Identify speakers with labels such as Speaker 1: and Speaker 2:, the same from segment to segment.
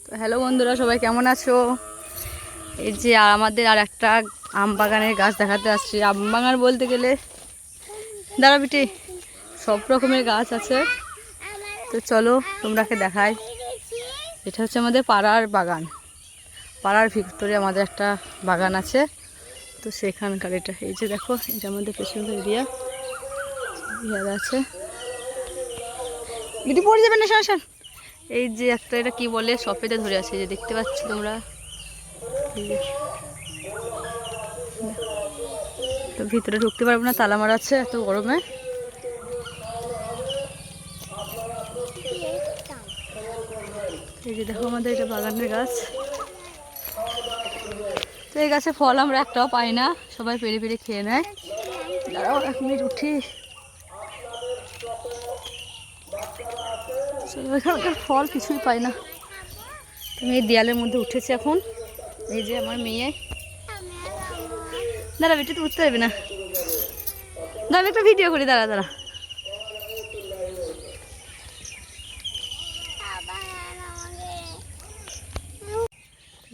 Speaker 1: তো হ্যালো বন্ধুরা, সবাই কেমন আছো? এই যে আমাদের আর একটা আম বাগানের গাছ দেখাতে আসছি। আম বাগান বলতে গেলে দাঁড়া বিটি, সব রকমের গাছ আছে। তো চলো তোমরাকে দেখাই। এটা হচ্ছে আমাদের পাড়ার বাগান। পাড়ার ভিতরে আমাদের একটা বাগান আছে। তো সেখানকার এটা, এই যে দেখো, এটা আমাদের পেছনের এরিয়া আছে। বিটি পড়ে যাবে না, শাসন। এই যে একটা, এটা কি বলে, সফেদে ধরে আছে, যে দেখতে পাচ্ছ তোমরা। তো ভিতরে ঢুকতে পারবো না, তালা মারা আছে এত গরমে। এই যে দেখো আমাদের এটা বাগানের গাছ। তো এই গাছে ফল আমরা একটাও পাই না, সবাই পেরে পেরে খেয়ে নেয়। দাঁড়াও 1 মিনিট উঠি। এখানকার ফল কিছুই পাই না। তুমি এই দেয়ালের মধ্যে উঠেছি এখন। এই যে আমার মেয়ে, দাঁড়া বেটি, তুই উঠতে পারবি না। দাঁড়া একটা ভিডিও করি, দাঁড়া দাঁড়া।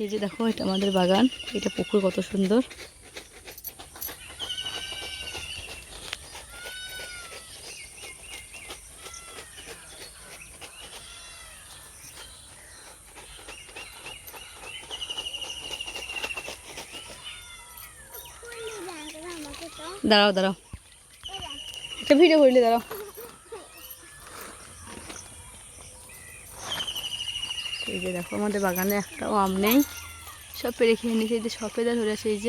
Speaker 1: এই যে দেখো, এটা আমাদের বাগান। এটা পুকুর, কত সুন্দর। দাঁড়াও দাঁড়াও, একটা ভিডিও করলি, দাঁড়াও। এই যে দেখো আমাদের বাগানে একটাও আম নেই, সব পেরে খেয়ে নিয়েছে। এই যে সফেদা ধরে আছে, এই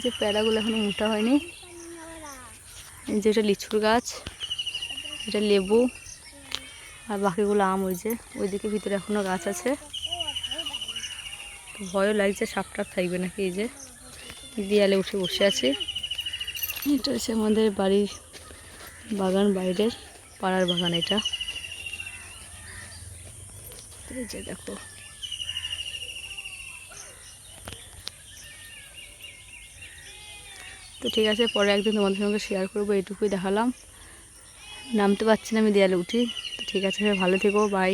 Speaker 1: যে প্যাড়াগুলো এখনো মোটা হয়নি। এই যে এটা লিচুর গাছ, এটা লেবু, আর বাকিগুলো আম। ওই যে ওইদিকে ভিতরে এখনো গাছ আছে। তো ভয়ও লাগছে, সাপ টাপ থাকবে নাকি। এই যে দেয়ালে উঠে বসে আছি। এটা হচ্ছে আমাদের বাড়ির বাগান, বাইরের পাড়ার বাগান এটা। এই যে দেখো, তো ঠিক আছে, পরে একদিন তোমাদের সঙ্গে শেয়ার করবো। এইটুকুই দেখালাম। নামতে পারছি না, আমি দেয়ালে উঠি। তো ঠিক আছে, ভালো থেকো, বাই।